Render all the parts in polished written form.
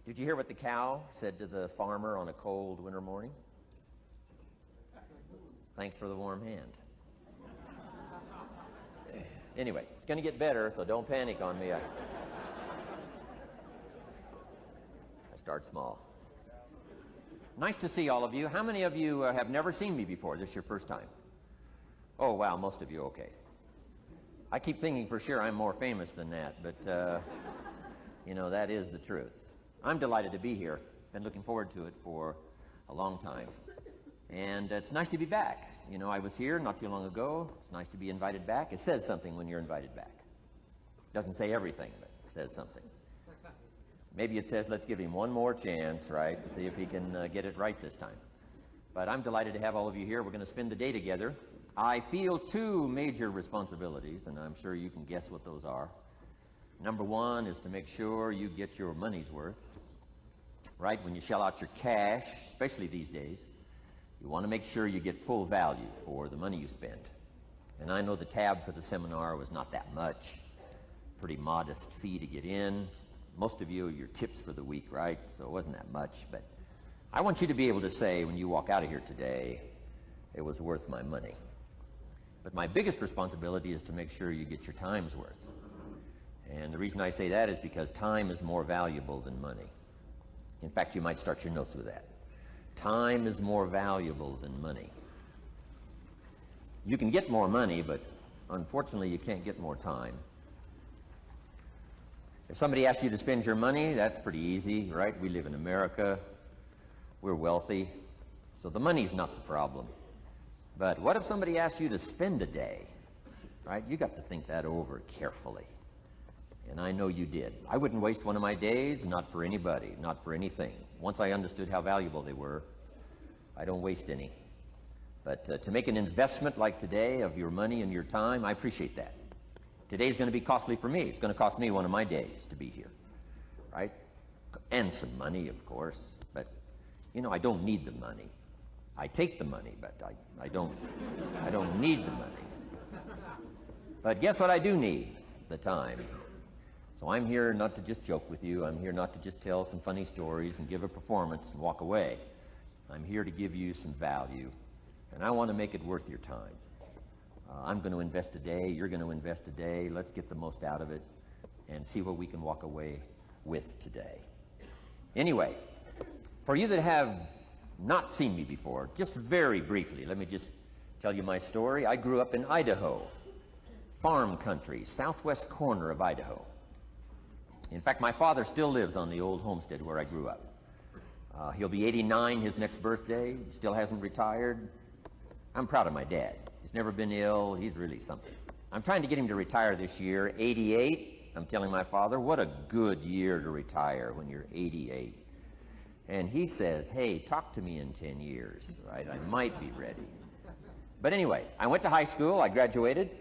Did you hear what the cow said to the farmer on a cold winter morning? Thanks for the warm hand. Anyway, it's going to get better, so don't panic on me. I start small. Nice to see all of you. How many of you have never seen me before? This is your first time? Oh, wow, most of you, okay. I keep thinking for sure I'm more famous than that, but, you know, that is the truth. I'm delighted to be here. Been looking forward to it for a long time. And it's nice to be back. You know, I was here not too long ago. It's nice to be invited back. It says something when you're invited back. It doesn't say everything, but it says something. Maybe it says, let's give him one more chance, right? See if he can get it right this time. But I'm delighted to have all of you here. We're going to spend the day together. I feel two major responsibilities, and I'm sure you can guess what those are. Number one is to make sure you get your money's worth, right? When you shell out your cash, especially these days, you want to make sure you get full value for the money you spend. And I know the tab for the seminar was not that much. Pretty modest fee to get in. Most of you, your tips for the week, right? So it wasn't that much. But I want you to be able to say when you walk out of here today, it was worth my money. But my biggest responsibility is to make sure you get your time's worth. And the reason I say that is because time is more valuable than money. In fact, you might start your notes with that. Time is more valuable than money. You can get more money, but unfortunately you can't get more time. If somebody asks you to spend your money, that's pretty easy, right? We live in America. We're wealthy. So the money's not the problem. But what if somebody asks you to spend a day, right? You got to think that over carefully. And I know you did. I wouldn't waste one of my days, not for anybody, not for anything. Once I understood how valuable they were, I don't waste any. But to make an investment like today of your money and your time, I appreciate that. Today's going to be costly for me. It's going to cost me one of my days to be here, right? And some money, of course. But, you know, I don't need the money. I take the money, but I don't need the money. But guess what I do need? The time. So I'm here not to just joke with you. I'm here not to just tell some funny stories and give a performance and walk away. I'm here to give you some value, and I want to make it worth your time. I'm going to invest a day. You're going to invest a day. Let's get the most out of it and see what we can walk away with today. Anyway, for you that have not seen me before, just very briefly, let me just tell you my story. I grew up in Idaho, farm country, southwest corner of Idaho. In fact, my father still lives on the old homestead where I grew up. He'll be 89 his next birthday. He still hasn't retired. I'm proud of my dad. He's never been ill. He's really something. I'm trying to get him to retire this year. 88, I'm telling my father, what a good year to retire when you're 88. And he says, hey, talk to me in 10 years, right? I might be ready. But anyway, I went to high school. I graduated.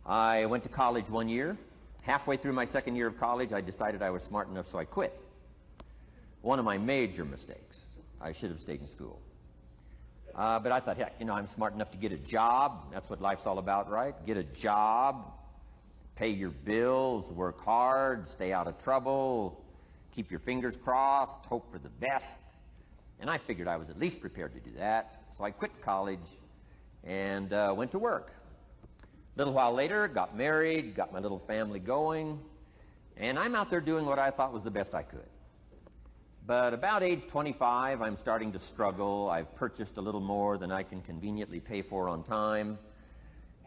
I went to college 1 year. Halfway through my second year of college, I decided I was smart enough, so I quit. One of my major mistakes. I should have stayed in school. But I thought, heck, you know, I'm smart enough to get a job. That's what life's all about, right? Get a job, pay your bills, work hard, stay out of trouble, keep your fingers crossed, hope for the best. And I figured I was at least prepared to do that. So I quit college and went to work. A little while later, got married, got my little family going, and I'm out there doing what I thought was the best I could. But about age 25, I'm starting to struggle. I've purchased a little more than I can conveniently pay for on time.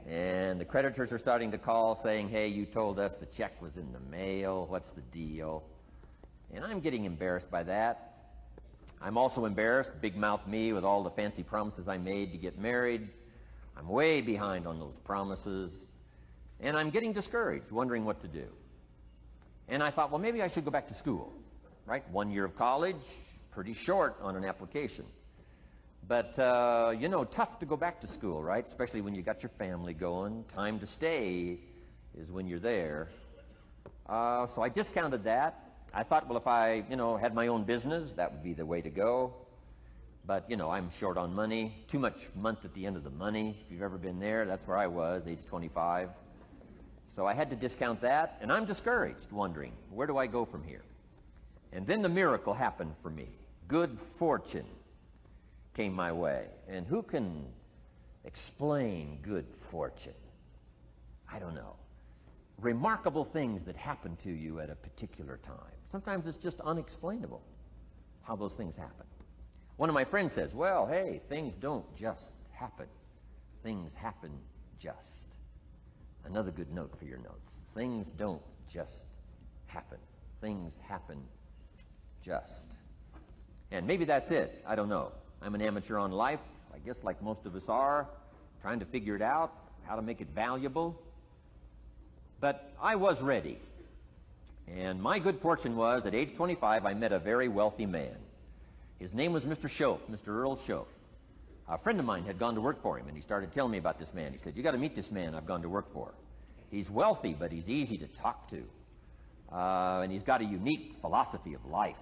And the creditors are starting to call saying, hey, you told us the check was in the mail. What's the deal? And I'm getting embarrassed by that. I'm also embarrassed, big mouth me, with all the fancy promises I made to get married. I'm way behind on those promises. And I'm getting discouraged, wondering what to do. And I thought, well, maybe I should go back to school. Right? 1 year of college, pretty short on an application. But, you know, tough to go back to school, right? Especially when you got your family going. Time to stay is when you're there. So I discounted that. I thought, well, if I, you know, had my own business, that would be the way to go. But, you know, I'm short on money. Too much month at the end of the money. If you've ever been there, that's where I was, age 25. So I had to discount that, and I'm discouraged, wondering, where do I go from here? And then the miracle happened for me. Good fortune came my way. And who can explain good fortune? I don't know. Remarkable things that happen to you at a particular time. Sometimes it's just unexplainable how those things happen. One of my friends says, well, hey, things don't just happen. Things happen just. Another good note for your notes. Things don't just happen. Things happen just. And maybe that's it. I don't know. I'm an amateur on life, I guess like most of us are, trying to figure it out, how to make it valuable. But I was ready. And my good fortune was, at age 25, I met a very wealthy man. His name was Mr. Schoaf, Mr. Earl Schoaf. A friend of mine had gone to work for him, and he started telling me about this man. He said, you got to meet this man I've gone to work for. He's wealthy, but he's easy to talk to. And he's got a unique philosophy of life.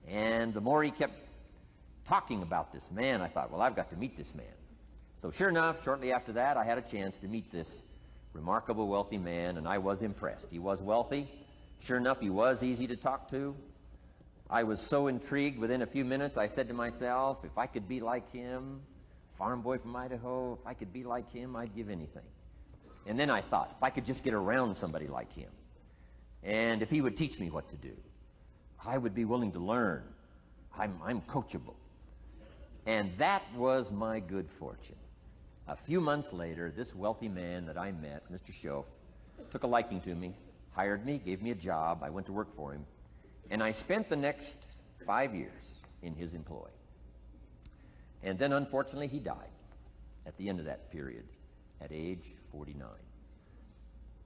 And the more he kept talking about this man, I thought, well, I've got to meet this man. So sure enough, shortly after that, I had a chance to meet this remarkable wealthy man, and I was impressed. He was wealthy. Sure enough, he was easy to talk to. I was so intrigued, within a few minutes, I said to myself, if I could be like him, farm boy from Idaho, if I could be like him, I'd give anything. And then I thought, if I could just get around somebody like him, and if he would teach me what to do, I would be willing to learn. I'm coachable. And that was my good fortune. A few months later, this wealthy man that I met, Mr. Schoaf, took a liking to me, hired me, gave me a job. I went to work for him. And I spent the next 5 years in his employ. And then, unfortunately, he died at the end of that period, at age 49.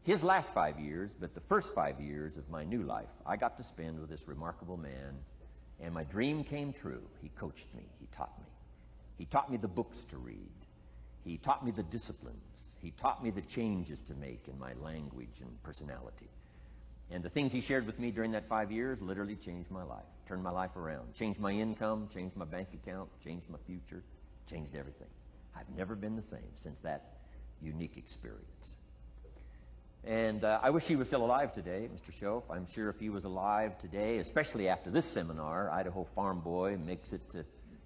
His last 5 years, but the first 5 years of my new life, I got to spend with this remarkable man, and my dream came true. He coached me. He taught me. He taught me the books to read. He taught me the disciplines. He taught me the changes to make in my language and personality. And the things he shared with me during that 5 years literally changed my life, turned my life around, changed my income, changed my bank account, changed my future, changed everything. I've never been the same since that unique experience. And I wish he was still alive today, Mr. Schoaf. I'm sure if he was alive today, especially after this seminar, Idaho Farm Boy makes it to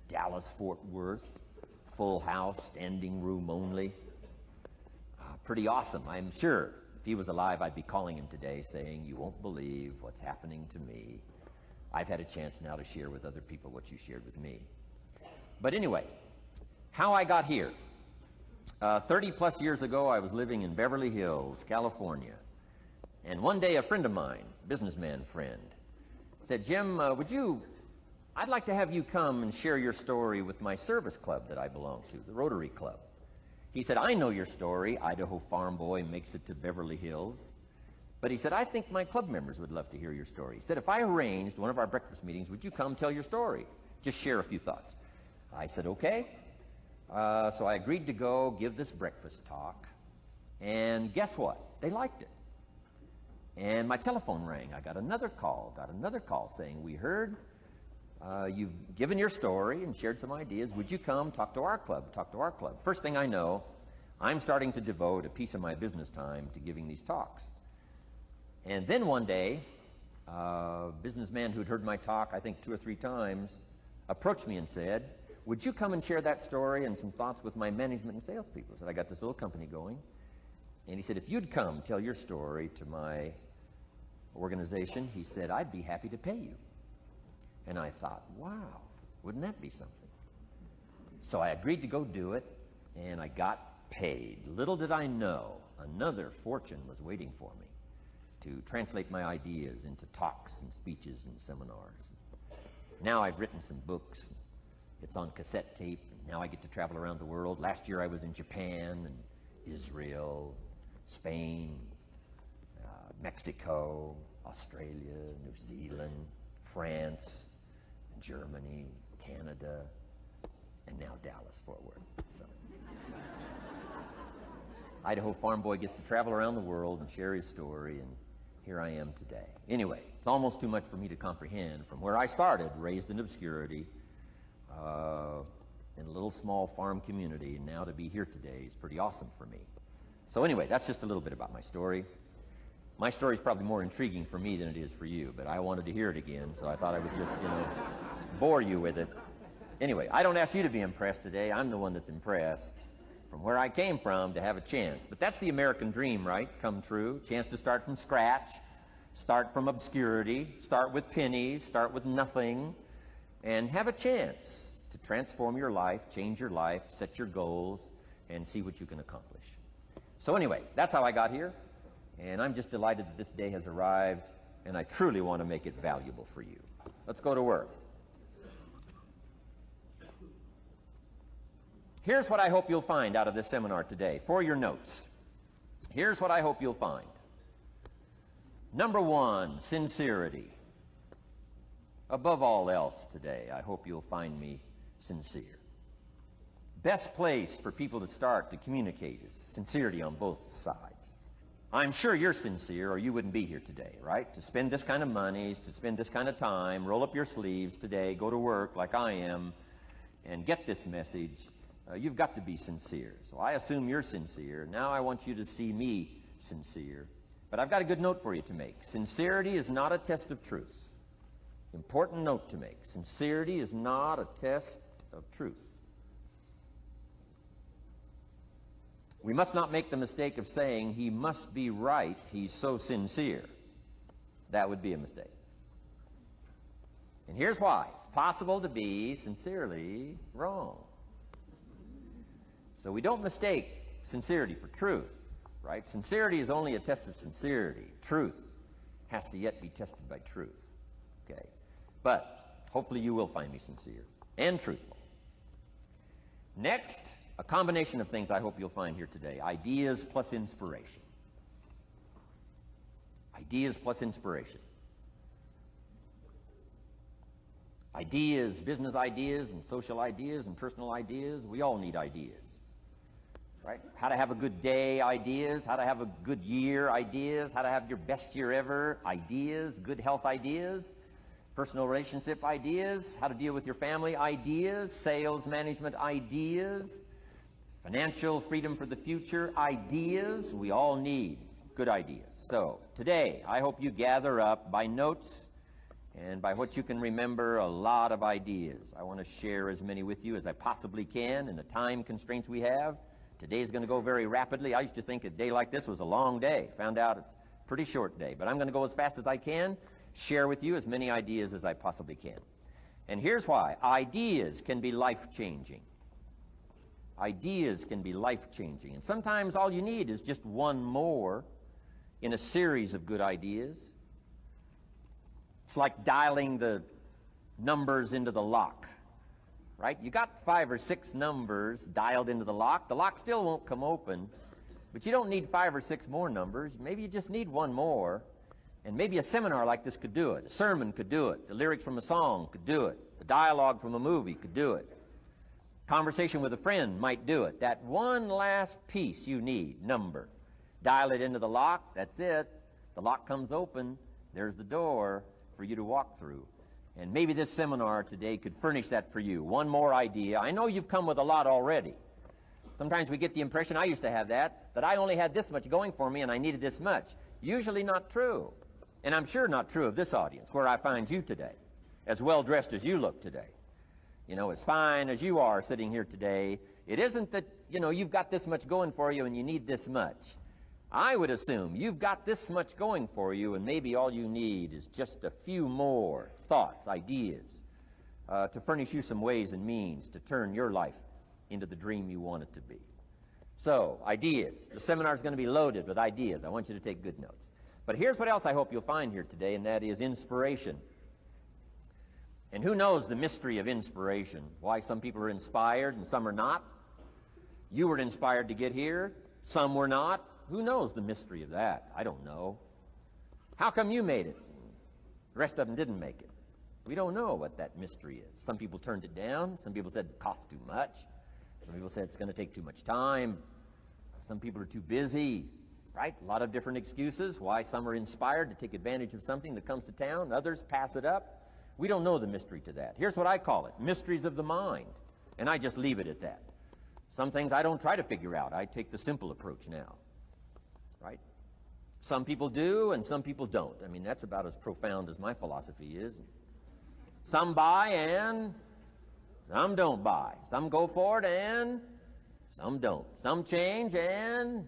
Dallas-Fort Worth, full house, standing room only. Pretty awesome, I'm sure. If he was alive, I'd be calling him today saying, you won't believe what's happening to me. I've had a chance now to share with other people what you shared with me. But anyway, how I got here. 30 plus years ago, I was living in Beverly Hills, California. And one day, a friend of mine, businessman friend, said, Jim, I'd like to have you come and share your story with my service club that I belong to, the Rotary Club. He said, I know your story, Idaho Farm Boy makes it to Beverly Hills. But he said, I think my club members would love to hear your story. He said, if I arranged one of our breakfast meetings, would you come tell your story? Just share a few thoughts. I said, okay. So I agreed to go give this breakfast talk. And guess what? They liked it. And my telephone rang. I got another call saying, we heard you've given your story and shared some ideas. Would you come talk to our club? First thing I know, I'm starting to devote a piece of my business time to giving these talks. And then one day, a businessman who'd heard my talk, I think 2 or 3 times, approached me and said, would you come and share that story and some thoughts with my management and salespeople? I said, I got this little company going. And he said, if you'd come tell your story to my organization, he said, I'd be happy to pay you. And I thought, wow, wouldn't that be something? So I agreed to go do it, and I got paid. Little did I know, another fortune was waiting for me to translate my ideas into talks and speeches and seminars. Now I've written some books. It's on cassette tape, and now I get to travel around the world. Last year I was in Japan and Israel, Spain, Mexico, Australia, New Zealand, France, Germany, Canada, and now Dallas-Fort Worth. So. Idaho Farm Boy gets to travel around the world and share his story, and here I am today. Anyway, it's almost too much for me to comprehend. From where I started, raised in obscurity, in a little small farm community, and now to be here today is pretty awesome for me. So anyway, that's just a little bit about my story. My story's probably more intriguing for me than it is for you, but I wanted to hear it again, so I thought I would just, bore you with it. Anyway, I don't ask you to be impressed today. I'm the one that's impressed from where I came from to have a chance. But that's the American dream, right? Come true. Chance to start from scratch, start from obscurity, start with pennies, start with nothing, and have a chance to transform your life, change your life, set your goals, and see what you can accomplish. So anyway, that's how I got here, and I'm just delighted that this day has arrived, and I truly want to make it valuable for you. Let's go to work. Here's what I hope you'll find out of this seminar today for your notes. Here's what I hope you'll find. Number one, sincerity. Above all else today, I hope you'll find me sincere. Best place for people to start to communicate is sincerity on both sides. I'm sure you're sincere or you wouldn't be here today, right? To spend this kind of money, to spend this kind of time, roll up your sleeves today, go to work like I am, and get this message. You've got to be sincere. So I assume you're sincere. Now I want you to see me sincere. But I've got a good note for you to make. Sincerity is not a test of truth. Important note to make. Sincerity is not a test of truth. We must not make the mistake of saying he must be right, he's so sincere. That would be a mistake. And here's why. It's possible to be sincerely wrong. So we don't mistake sincerity for truth, right? Sincerity is only a test of sincerity. Truth has to yet be tested by truth, okay? But hopefully you will find me sincere and truthful. Next, a combination of things I hope you'll find here today. Ideas plus inspiration. Ideas plus inspiration. Ideas, business ideas and social ideas and personal ideas, we all need ideas. Right? How to have a good day ideas, how to have a good year ideas, how to have your best year ever ideas, good health ideas, personal relationship ideas, how to deal with your family ideas, sales management ideas, financial freedom for the future ideas. We all need good ideas. So today, I hope you gather up by notes and by what you can remember a lot of ideas. I want to share as many with you as I possibly can in the time constraints we have. Today's going to go very rapidly. I used to think a day like this was a long day. Found out it's a pretty short day. But I'm going to go as fast as I can, share with you as many ideas as I possibly can. And here's why. Ideas can be life-changing. Ideas can be life-changing. And sometimes all you need is just one more in a series of good ideas. It's like dialing the numbers into the lock. Right? You got 5 or 6 numbers dialed into the lock. The lock still won't come open, but you don't need 5 or 6 more numbers. Maybe you just need one more, and maybe a seminar like this could do it. A sermon could do it. The lyrics from a song could do it. The dialogue from a movie could do it. Conversation with a friend might do it. That one last piece you need, number. Dial it into the lock. That's it. The lock comes open. There's the door for you to walk through. And maybe this seminar today could furnish that for you. One more idea. I know you've come with a lot already. Sometimes we get the impression, I used to have that I only had this much going for me and I needed this much. Usually not true. And I'm sure not true of this audience, where I find you today, as well dressed as you look today. You know, as fine as you are sitting here today. It isn't that, you've got this much going for you and you need this much. I would assume you've got this much going for you, and maybe all you need is just a few more thoughts, ideas, to furnish you some ways and means to turn your life into the dream you want it to be. So, ideas. The seminar is going to be loaded with ideas. I want you to take good notes. But here's what else I hope you'll find here today, and that is inspiration. And who knows the mystery of inspiration? Why some people are inspired and some are not? You were inspired to get here. Some were not. Who knows the mystery of that? I don't know. How come you made it? The rest of them didn't make it. We don't know what that mystery is. Some people turned it down. Some people said it costs too much. Some people said it's going to take too much time. Some people are too busy, right? A lot of different excuses why some are inspired to take advantage of something that comes to town. Others pass it up. We don't know the mystery to that. Here's what I call it, mysteries of the mind. And I just leave it at that. Some things I don't try to figure out. I take the simple approach now. Right? Some people do and some people don't. I mean, that's about as profound as my philosophy is. Some buy and some don't buy. Some go for it and some don't. Some change and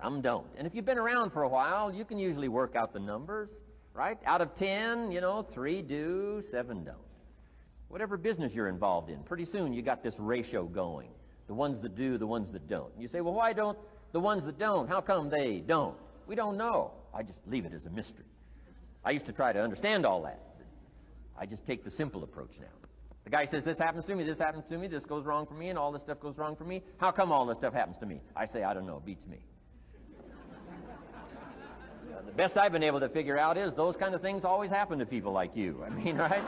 some don't. And if you've been around for a while, you can usually work out the numbers, right? Out of 10, 3 do, 7 don't. Whatever business you're involved in, pretty soon you got this ratio going. The ones that do, the ones that don't. You say, well, why don't the ones that don't, how come they don't? We don't know. I just leave it as a mystery. I used to try to understand all that. I just take the simple approach now. The guy says, this happens to me, this goes wrong for me, and all this stuff goes wrong for me. How come all this stuff happens to me? I say, I don't know, beats me. The best I've been able to figure out is those kind of things always happen to people like you. I mean, right?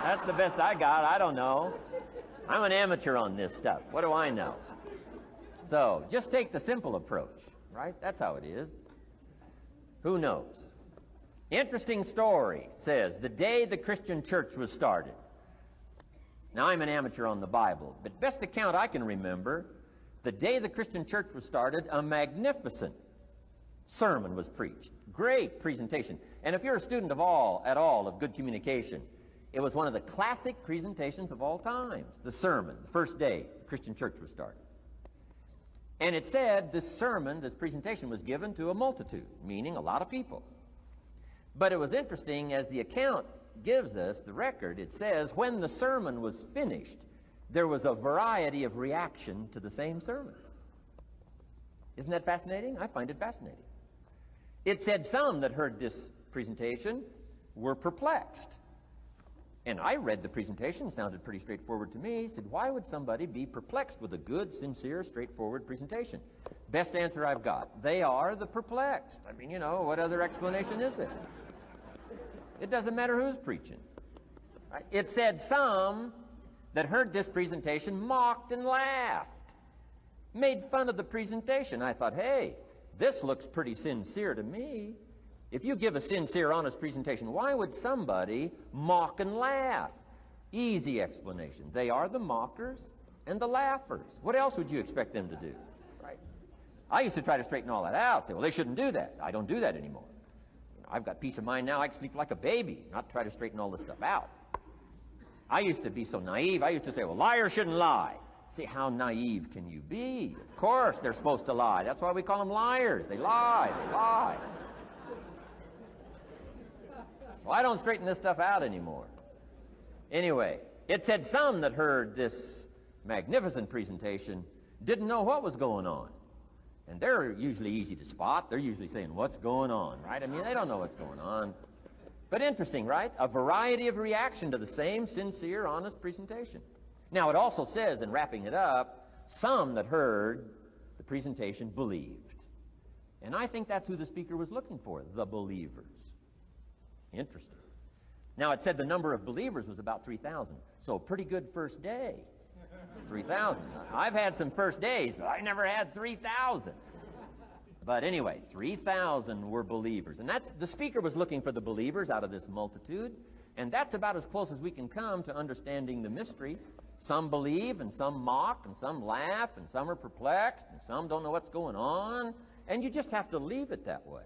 That's the best I got. I don't know. I'm an amateur on this stuff. What do I know? So just take the simple approach, right? That's how it is. Who knows? Interesting story says the day the Christian church was started. Now, I'm an amateur on the Bible, but best account I can remember, the day the Christian church was started, a magnificent sermon was preached. Great presentation. And if you're a student at all of good communication, it was one of the classic presentations of all times. The sermon, the first day the Christian church was started. And it said this sermon, this presentation was given to a multitude, meaning a lot of people. But it was interesting, as the account gives us, the record, it says, when the sermon was finished, there was a variety of reaction to the same sermon. Isn't that fascinating? I find it fascinating. It said some that heard this presentation were perplexed. And I read the presentation, sounded pretty straightforward to me. Said, why would somebody be perplexed with a good, sincere, straightforward presentation? Best answer I've got. They are the perplexed. I mean, what other explanation is there? It doesn't matter who's preaching. Right? It said some that heard this presentation mocked and laughed, made fun of the presentation. I thought, hey, this looks pretty sincere to me. If you give a sincere, honest presentation, why would somebody mock and laugh? Easy explanation. They are the mockers and the laughers. What else would you expect them to do? Right? I used to try to straighten all that out. Say, well, they shouldn't do that. I don't do that anymore. I've got peace of mind now. I can sleep like a baby, not try to straighten all this stuff out. I used to be so naive. I used to say, well, liars shouldn't lie. See, how naive can you be? Of course they're supposed to lie. That's why we call them liars. They lie. They lie. So I don't straighten this stuff out anymore. Anyway, it said some that heard this magnificent presentation didn't know what was going on. And they're usually easy to spot. They're usually saying, what's going on, right? I mean, they don't know what's going on. But interesting, right? A variety of reaction to the same sincere, honest presentation. Now, it also says, in wrapping it up, some that heard the presentation believed. And I think that's who the speaker was looking for, the believers. Interesting. Now, it said the number of believers was about 3,000. So, pretty good first day. 3,000. I've had some first days, but I never had 3,000. But anyway, 3,000 were believers. And that's, the speaker was looking for the believers out of this multitude. And that's about as close as we can come to understanding the mystery. Some believe, and some mock, and some laugh, and some are perplexed, and some don't know what's going on. And you just have to leave it that way.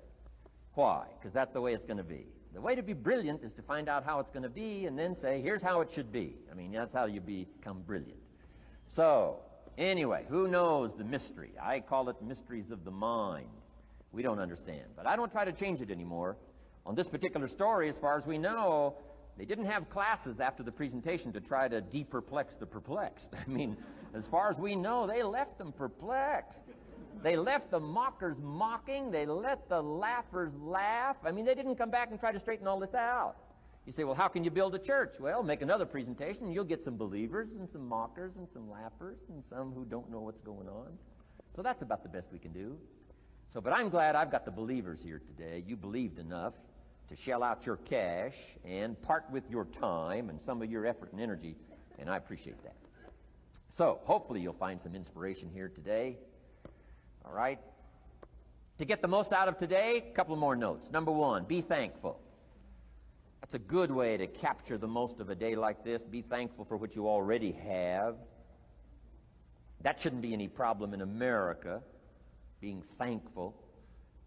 Why? Because that's the way it's going to be. The way to be brilliant is to find out how it's going to be and then say, here's how it should be. I mean, that's how you become brilliant. So, anyway, who knows the mystery? I call it mysteries of the mind. We don't understand. But I don't try to change it anymore. On this particular story, as far as we know, they didn't have classes after the presentation to try to de-perplex the perplexed. I mean, as far as we know, they left them perplexed. They left the mockers mocking. They let the laughers laugh. I mean, they didn't come back and try to straighten all this out. You say, well, how can you build a church? Well, make another presentation, and you'll get some believers and some mockers and some laughers and some who don't know what's going on. So that's about the best we can do. So, but I'm glad I've got the believers here today. You believed enough to shell out your cash and part with your time and some of your effort and energy, and I appreciate that. So, hopefully you'll find some inspiration here today. All right? To get the most out of today, a couple of more notes. Number one, be thankful. That's a good way to capture the most of a day like this. Be thankful for what you already have. That shouldn't be any problem in America, being thankful.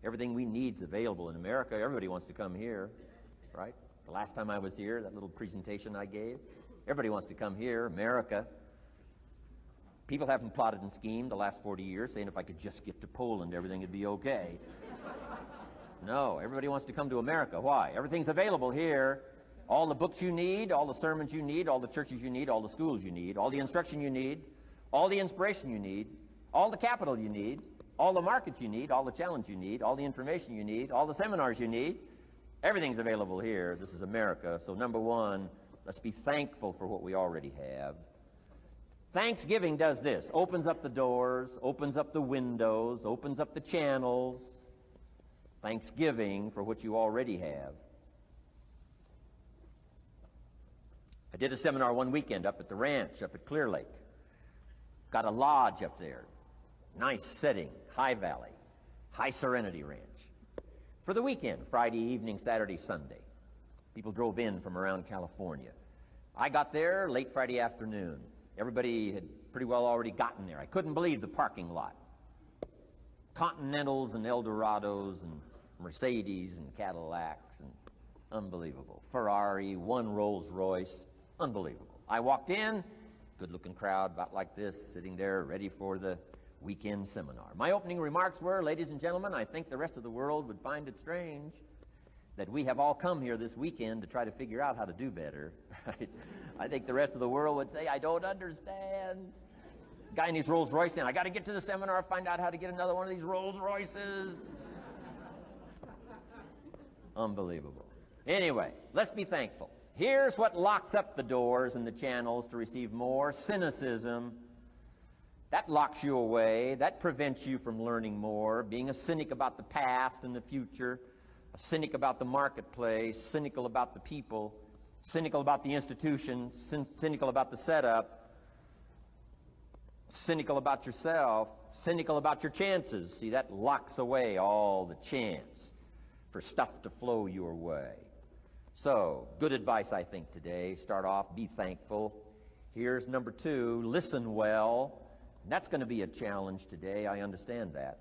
Everything we need is available in America. Everybody wants to come here, right? The last time I was here, that little presentation I gave, everybody wants to come here, America. People haven't plotted and schemed the last 40 years saying if I could just get to Poland, everything would be okay. No, everybody wants to come to America. Why? Everything's available here. All the books you need, all the sermons you need, all the churches you need, all the schools you need, all the instruction you need, all the inspiration you need, all the capital you need, all the markets you need, all the challenge you need, all the information you need, all the seminars you need. Everything's available here. This is America. So number one, let's be thankful for what we already have. Thanksgiving does this. Opens up the doors, opens up the windows, opens up the channels. Thanksgiving for what you already have. I did a seminar one weekend up at the ranch, up at Clear Lake. Got a lodge up there. Nice setting, high valley, high serenity ranch. For the weekend, Friday evening, Saturday, Sunday. People drove in from around California. I got there late Friday afternoon. Everybody had pretty well already gotten there. I couldn't believe the parking lot. Continentals and Eldorados and Mercedes and Cadillacs and unbelievable. Ferrari, one Rolls Royce, unbelievable. I walked in, good-looking crowd about like this, sitting there ready for the weekend seminar. My opening remarks were, ladies and gentlemen, I think the rest of the world would find it strange that we have all come here this weekend to try to figure out how to do better. Right? I think the rest of the world would say, I don't understand. Guy in his Rolls Royce, and I got to get to the seminar, find out how to get another one of these Rolls Royces. Unbelievable. Anyway, let's be thankful. Here's what locks up the doors and the channels to receive more: cynicism. That locks you away. That prevents you from learning more. Being a cynic about the past and the future, a cynic about the marketplace, cynical about the people, cynical about the institutions, cynical about the setup, cynical about yourself, cynical about your chances. See, that locks away all the chance for stuff to flow your way. So, good advice, I think, today. Start off, be thankful. Here's number two, listen well. And that's going to be a challenge today. I understand that.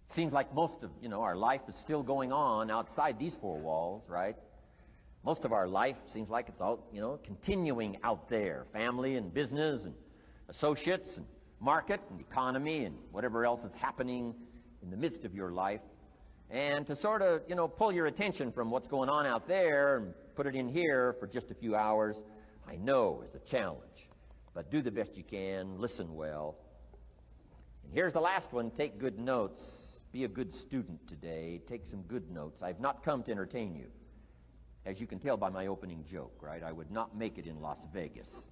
Seems like most of, our life is still going on outside these four walls, right? Most of our life seems like it's all, continuing out there. Family and business and associates and market and economy and whatever else is happening in the midst of your life. And to sort of, pull your attention from what's going on out there and put it in here for just a few hours, I know is a challenge. But do the best you can, listen well. And here's the last one, take good notes. Be a good student today. Take some good notes. I've not come to entertain you. As you can tell by my opening joke, right? I would not make it in Las Vegas.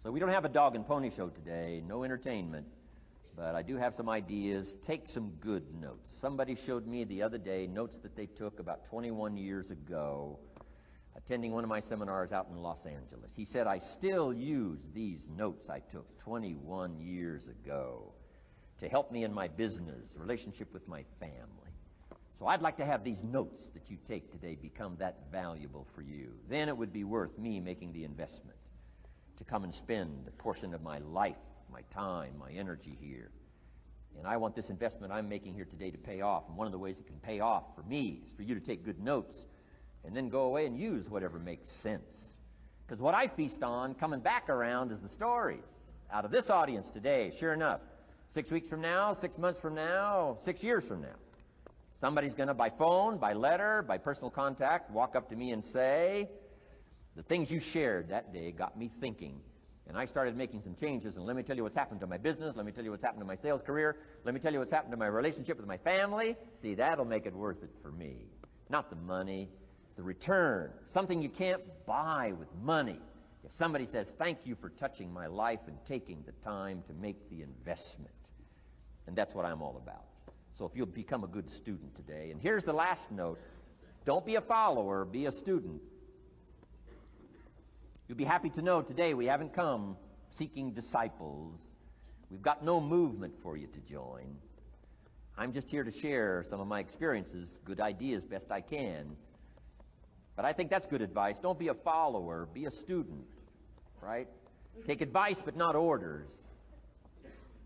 So we don't have a dog and pony show today, no entertainment. But I do have some ideas. Take some good notes. Somebody showed me the other day notes that they took about 21 years ago, attending one of my seminars out in Los Angeles. He said, I still use these notes I took 21 years ago to help me in my business, relationship with my family. So I'd like to have these notes that you take today become that valuable for you. Then it would be worth me making the investment to come and spend a portion of my life, my time, my energy here. And I want this investment I'm making here today to pay off. And one of the ways it can pay off for me is for you to take good notes and then go away and use whatever makes sense. Because what I feast on coming back around is the stories out of this audience today. Sure enough, 6 weeks from now, 6 months from now, 6 years from now, somebody's going to, by phone, by letter, by personal contact, walk up to me and say, the things you shared that day got me thinking. And I started making some changes, and let me tell you what's happened to my business. Let me tell you what's happened to my sales career. Let me tell you what's happened to my relationship with my family. See, that'll make it worth it for me. Not the money, the return. Something you can't buy with money. If somebody says, thank you for touching my life and taking the time to make the investment. And that's what I'm all about. So if you'll become a good student today. And here's the last note. Don't be a follower, be a student. You'll be happy to know today we haven't come seeking disciples. We've got no movement for you to join. I'm just here to share some of my experiences, good ideas best I can. But I think that's good advice. Don't be a follower, be a student, right? Take advice but not orders.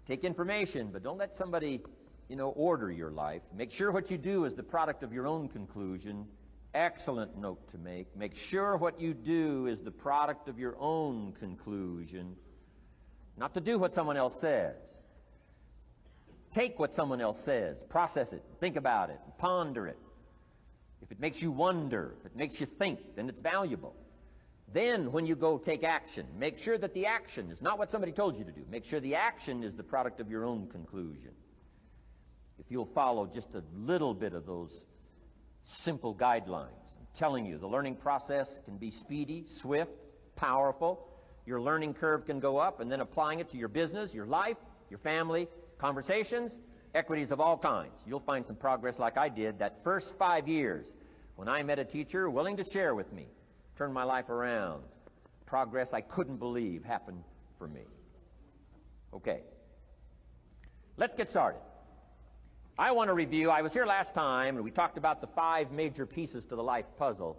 Take information, but don't let somebody, order your life. Make sure what you do is the product of your own conclusion. Excellent note to make. Make sure what you do is the product of your own conclusion. Not to do what someone else says. Take what someone else says, process it, think about it, ponder it. If it makes you wonder, if it makes you think, then it's valuable. Then when you go take action, make sure that the action is not what somebody told you to do. Make sure the action is the product of your own conclusion. If you'll follow just a little bit of those simple guidelines, I'm telling you, the learning process can be speedy, swift, powerful. Your learning curve can go up, and then applying it to your business, your life, your family, conversations, equities of all kinds. You'll find some progress like I did that first 5 years when I met a teacher willing to share with me, turned my life around. Progress I couldn't believe happened for me. Okay, let's get started. I want to review, I was here last time and we talked about the 5 major pieces to the life puzzle.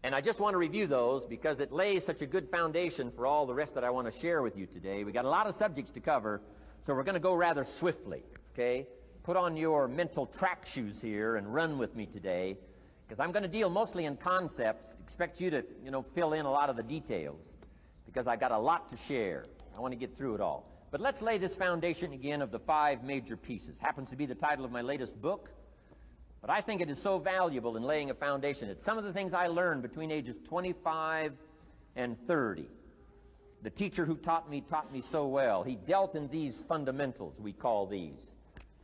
And I just want to review those because it lays such a good foundation for all the rest that I want to share with you today. We got a lot of subjects to cover, so we're going to go rather swiftly, okay? Put on your mental track shoes here and run with me today, because I'm going to deal mostly in concepts. Expect you to, fill in a lot of the details, because I've got a lot to share. I want to get through it all. But let's lay this foundation again of the 5 major pieces. Happens to be the title of my latest book. But I think it is so valuable in laying a foundation. It's some of the things I learned between ages 25 and 30. The teacher who taught me so well. He dealt in these fundamentals, we call these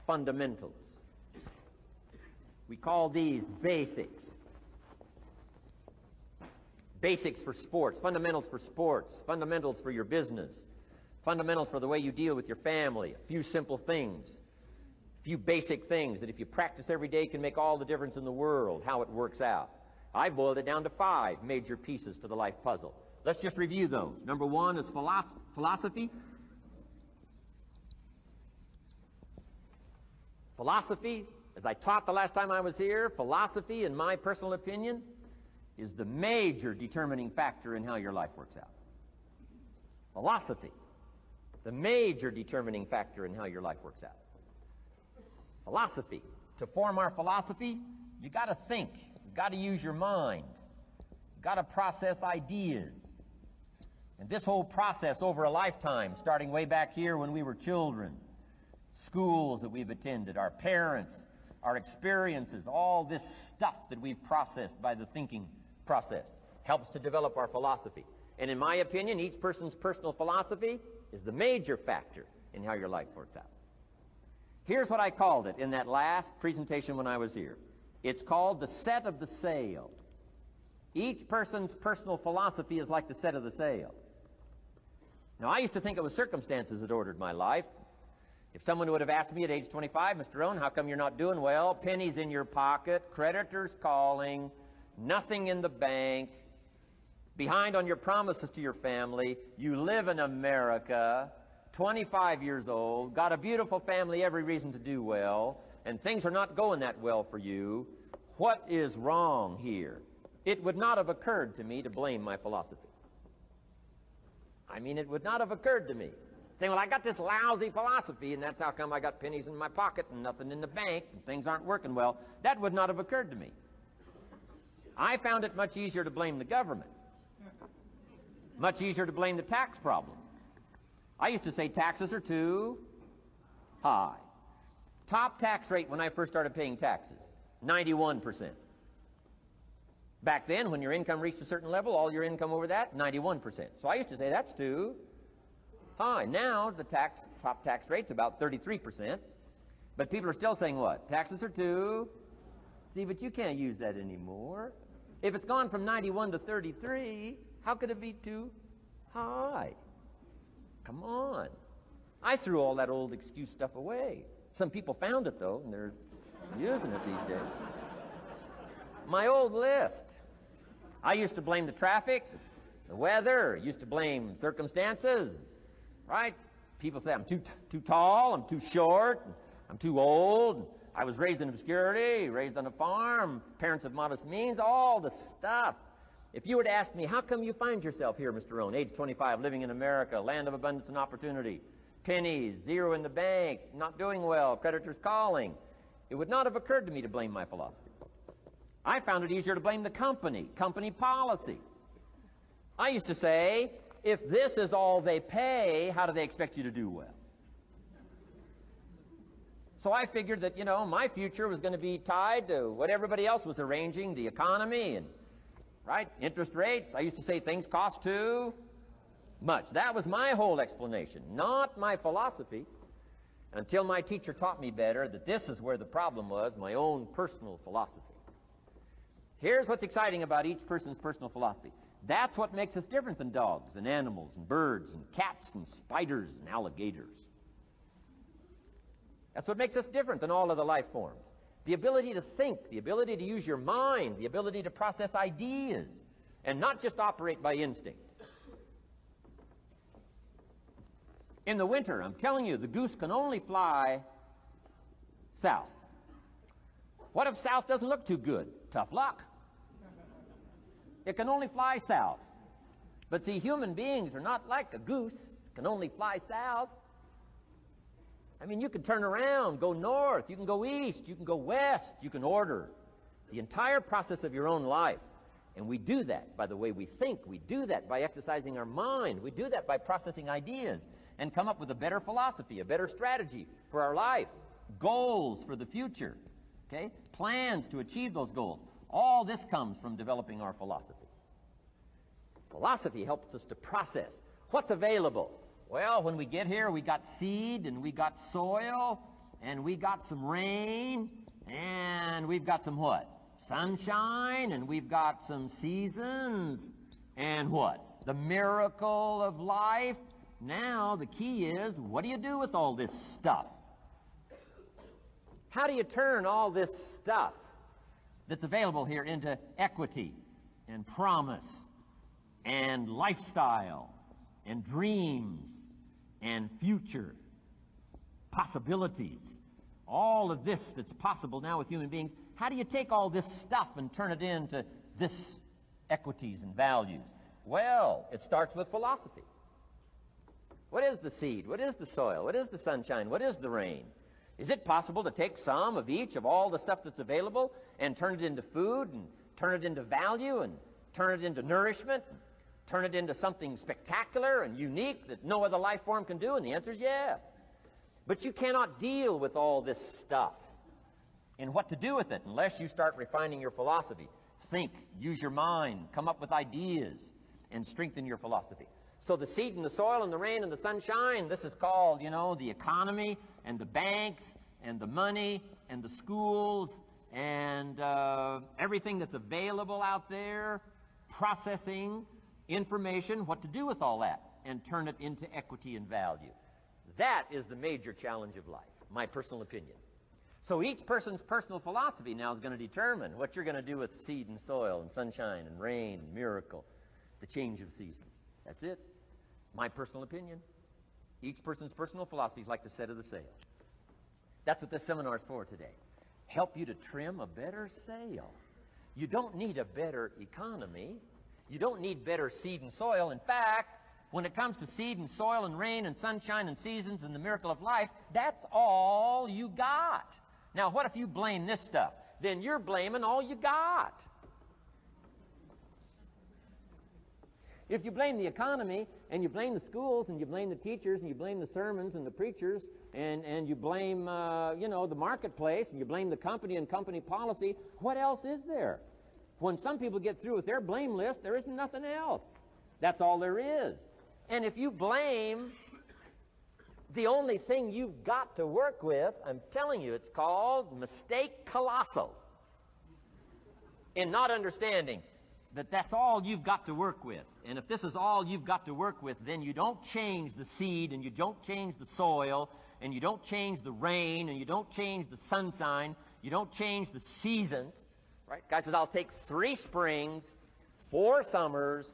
fundamentals. We call these basics. Basics for sports, fundamentals for sports, fundamentals for your business, fundamentals for the way you deal with your family, a few simple things. Few basic things that if you practice every day can make all the difference in the world, how it works out. I boiled it down to 5 major pieces to the life puzzle. Let's just review those. Number 1 is philosophy. Philosophy, as I taught the last time I was here, philosophy, in my personal opinion, is the major determining factor in how your life works out. Philosophy, the major determining factor in how your life works out. Philosophy. To form our philosophy, you got to think. You got to use your mind. You got to process ideas. And this whole process over a lifetime, starting way back here when we were children, schools that we've attended, our parents, our experiences, all this stuff that we've processed by the thinking process helps to develop our philosophy. And in my opinion, each person's personal philosophy is the major factor in how your life works out. Here's what I called it in that last presentation when I was here. It's called the set of the sail. Each person's personal philosophy is like the set of the sail. Now, I used to think it was circumstances that ordered my life. If someone would have asked me at age 25, Mr. Rohn, how come you're not doing well? Pennies in your pocket, creditors calling, nothing in the bank, behind on your promises to your family, you live in America, 25 years old, got a beautiful family, every reason to do well, and things are not going that well for you. What is wrong here? It would not have occurred to me to blame my philosophy. I mean, it would not have occurred to me. Saying, well, I got this lousy philosophy, and that's how come I got pennies in my pocket and nothing in the bank, and things aren't working well. That would not have occurred to me. I found it much easier to blame the government. Much easier to blame the tax problem. I used to say taxes are too high. Top tax rate when I first started paying taxes, 91%. Back then, when your income reached a certain level, all your income over that, 91%. So I used to say that's too high. Now, the top tax rate's about 33%. But people are still saying what? Taxes are too. See, but you can't use that anymore. If it's gone from 91 to 33, how could it be too high? Come on. I threw all that old excuse stuff away. Some people found it, though, and they're using it these days. My old list. I used to blame the traffic, the weather, used to blame circumstances, right? People say I'm too tall, I'm too short, I'm too old, I was raised in obscurity, raised on a farm, parents of modest means, all the stuff. If you were to ask me, how come you find yourself here, Mr. Rohn, age 25, living in America, land of abundance and opportunity, pennies, zero in the bank, not doing well, creditors calling, it would not have occurred to me to blame my philosophy. I found it easier to blame the company policy. I used to say, if this is all they pay, how do they expect you to do well? So I figured that, my future was going to be tied to what everybody else was arranging, the economy and, right, interest rates. I used to say things cost too much. That was my whole explanation, not my philosophy, until my teacher taught me better that this is where the problem was, my own personal philosophy. Here's what's exciting about each person's personal philosophy. That's what makes us different than dogs and animals and birds and cats and spiders and alligators. That's what makes us different than all other life forms. The ability to think, the ability to use your mind, the ability to process ideas, and not just operate by instinct. In the winter, I'm telling you, the goose can only fly south. What if south doesn't look too good? Tough luck. It can only fly south. But see, human beings are not like a goose, can only fly south. I mean, you can turn around, go north, you can go east, you can go west, you can order the entire process of your own life. And we do that by the way we think. We do that by exercising our mind. We do that by processing ideas and come up with a better philosophy, a better strategy for our life, goals for the future, okay? Plans to achieve those goals. All this comes from developing our philosophy. Philosophy helps us to process what's available. Well, when we get here, we got seed, and we got soil, and we got some rain, and we've got some what? Sunshine, and we've got some seasons, and what? The miracle of life. Now, the key is, what do you do with all this stuff? How do you turn all this stuff that's available here into equity and promise and lifestyle and dreams and future possibilities? All of this that's possible now with human beings, how do you take all this stuff and turn it into this equities and values? Well, it starts with philosophy. What is the seed? What is the soil? What is the sunshine? What is the rain? Is it possible to take some of each of all the stuff that's available and turn it into food and turn it into value and turn it into nourishment and turn it into something spectacular and unique that no other life form can do? And the answer is yes. But you cannot deal with all this stuff and what to do with it unless you start refining your philosophy. Think, use your mind, come up with ideas, and strengthen your philosophy. So the seed and the soil and the rain and the sunshine, this is called, the economy and the banks and the money and the schools and everything that's available out there, processing information, what to do with all that, and turn it into equity and value. That is the major challenge of life, my personal opinion. So each person's personal philosophy now is going to determine what you're going to do with seed and soil and sunshine and rain and miracle, the change of seasons. That's it. My personal opinion. Each person's personal philosophy is like the set of the sail. That's what this seminar is for today. Help you to trim a better sail. You don't need a better economy. You don't need better seed and soil. In fact, when it comes to seed and soil and rain and sunshine and seasons and the miracle of life, that's all you got. Now, what if you blame this stuff? Then you're blaming all you got. If you blame the economy, and you blame the schools, and you blame the teachers, and you blame the sermons and the preachers, and you blame, the marketplace, and you blame the company and company policy, what else is there? When some people get through with their blame list, there isn't nothing else. That's all there is. And if you blame the only thing you've got to work with, I'm telling you, it's called mistake colossal in not understanding that that's all you've got to work with. And if this is all you've got to work with, then you don't change the seed, and you don't change the soil, and you don't change the rain, and you don't change the sunshine, you don't change the seasons. Right? Guy says, I'll take 3 springs, 4 summers,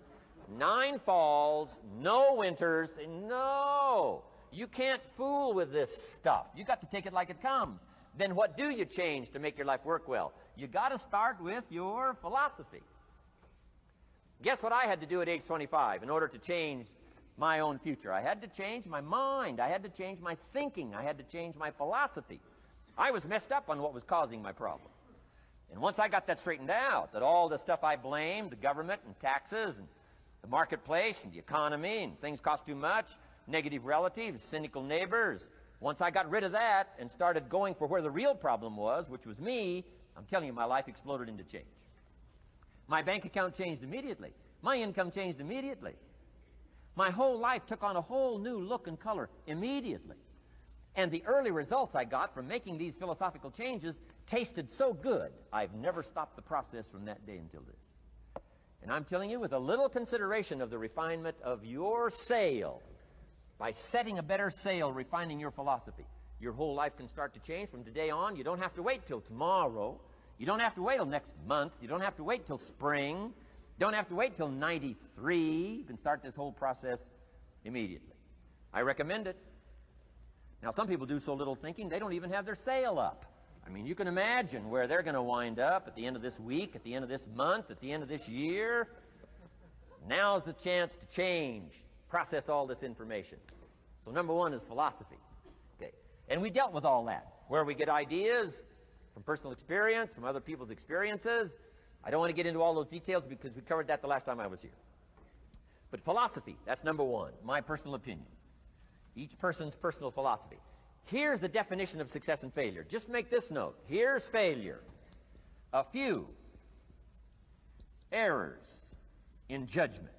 9 falls, no winters. No, you can't fool with this stuff. You got to take it like it comes. Then what do you change to make your life work well? You got to start with your philosophy. Guess what I had to do at age 25 in order to change my own future? I had to change my mind. I had to change my thinking. I had to change my philosophy. I was messed up on what was causing my problem. And once I got that straightened out, that all the stuff I blamed, the government and taxes and the marketplace and the economy and things cost too much, negative relatives, cynical neighbors, once I got rid of that and started going for where the real problem was, which was me, I'm telling you, my life exploded into change. My bank account changed immediately. My income changed immediately. My whole life took on a whole new look and color immediately. And the early results I got from making these philosophical changes tasted so good, I've never stopped the process from that day until this. And I'm telling you, with a little consideration of the refinement of your sail, by setting a better sail, refining your philosophy, your whole life can start to change from today on. You don't have to wait till tomorrow. You don't have to wait till next month. You don't have to wait till spring. You don't have to wait till 93. You can start this whole process immediately. I recommend it. Now, some people do so little thinking, they don't even have their sail up. I mean, you can imagine where they're going to wind up at the end of this week, at the end of this month, at the end of this year. Now's the chance to change, process all this information. So number one is philosophy. Okay. And we dealt with all that, where we get ideas from personal experience, from other people's experiences. I don't want to get into all those details because we covered that the last time I was here. But philosophy, that's number one, my personal opinion. Each person's personal philosophy. Here's the definition of success and failure. Just make this note. Here's failure. A few errors in judgment.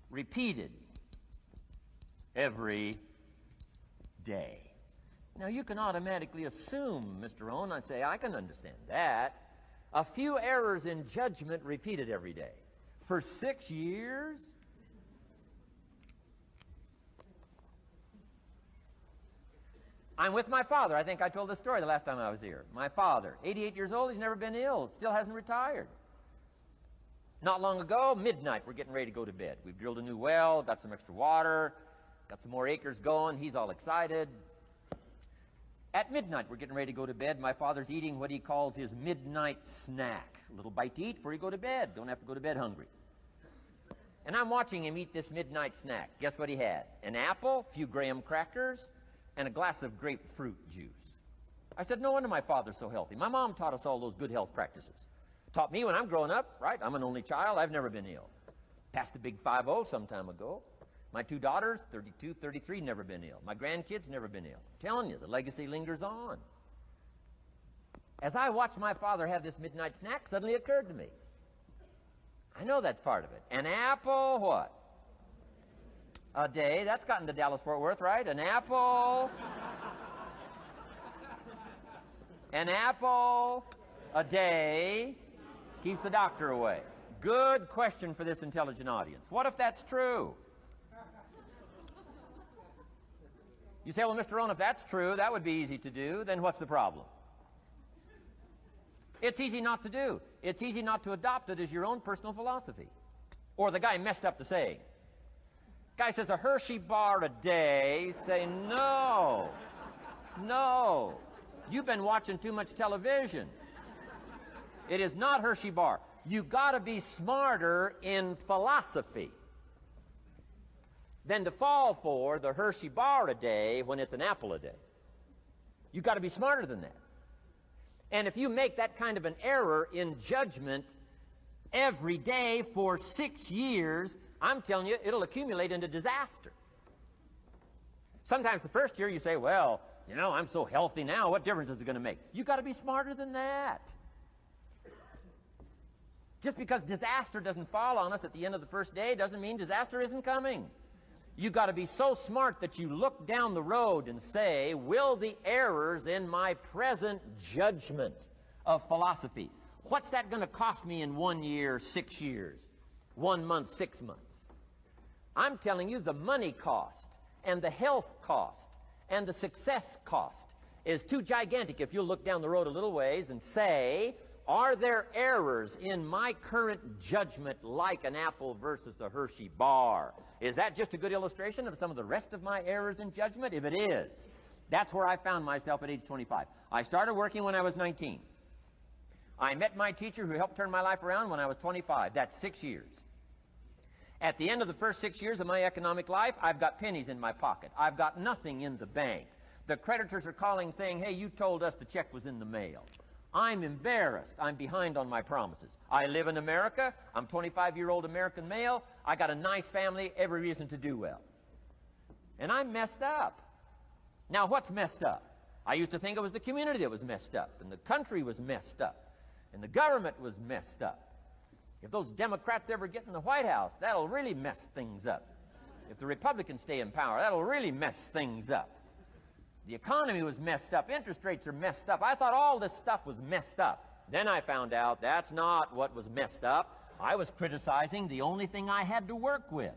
Repeated every day. Now, you can automatically assume, Mr. Rohn, I say, I can understand that. A few errors in judgment repeated every day. For 6 years? I'm with my father. I think I told this story the last time I was here. My father, 88 years old, he's never been ill, still hasn't retired. Not long ago, midnight, we're getting ready to go to bed. We've drilled a new well, got some extra water, got some more acres going. He's all excited. At midnight, we're getting ready to go to bed. My father's eating what he calls his midnight snack. A little bite to eat before you go to bed. Don't have to go to bed hungry. And I'm watching him eat this midnight snack. Guess what he had? An apple, a few graham crackers, and a glass of grapefruit juice. I said, no wonder my father's so healthy. My mom taught us all those good health practices. Taught me when I'm growing up, right? I'm an only child. I've never been ill. Passed the big 5-0 some time ago. My 2 daughters, 32, 33, never been ill. My grandkids, never been ill. I'm telling you, the legacy lingers on. As I watched my father have this midnight snack, suddenly it occurred to me. I know that's part of it. An apple, what? A day. That's gotten to Dallas-Fort Worth, right? An apple. An apple a day keeps the doctor away. Good question for this intelligent audience. What if that's true? You say, well, Mr. Rohn, if that's true, that would be easy to do. Then what's the problem? It's easy not to do. It's easy not to adopt it as your own personal philosophy. Or the guy messed up the saying. Guy says a Hershey bar a day. Say, no. No. You've been watching too much television. It is not Hershey bar. You've got to be smarter in philosophy than to fall for the Hershey bar a day when it's an apple a day. You've got to be smarter than that. And if you make that kind of an error in judgment every day for 6 years, I'm telling you, it'll accumulate into disaster. Sometimes the first year you say, well, you know, I'm so healthy now, what difference is it going to make? You've got to be smarter than that. Just because disaster doesn't fall on us at the end of the first day doesn't mean disaster isn't coming. You've got to be so smart that you look down the road and say, will the errors in my present judgment of philosophy, what's that going to cost me in 1 year, 6 years, 1 month, 6 months? I'm telling you, the money cost and the health cost and the success cost is too gigantic if you look down the road a little ways and say, are there errors in my current judgment like an apple versus a Hershey bar? Is that just a good illustration of some of the rest of my errors in judgment? If it is, that's where I found myself at age 25. I started working when I was 19. I met my teacher who helped turn my life around when I was 25. That's 6 years. At the end of the first 6 years of my economic life, I've got pennies in my pocket. I've got nothing in the bank. The creditors are calling saying, hey, you told us the check was in the mail. I'm embarrassed. I'm behind on my promises. I live in America. I'm 25-year-old American male. I got a nice family, every reason to do well. And I'm messed up. Now, what's messed up? I used to think it was the community that was messed up, and the country was messed up, and the government was messed up. If those Democrats ever get in the White House, that'll really mess things up. If the Republicans stay in power, that'll really mess things up. The economy was messed up. Interest rates are messed up. I thought all this stuff was messed up. Then I found out that's not what was messed up. I was criticizing the only thing I had to work with.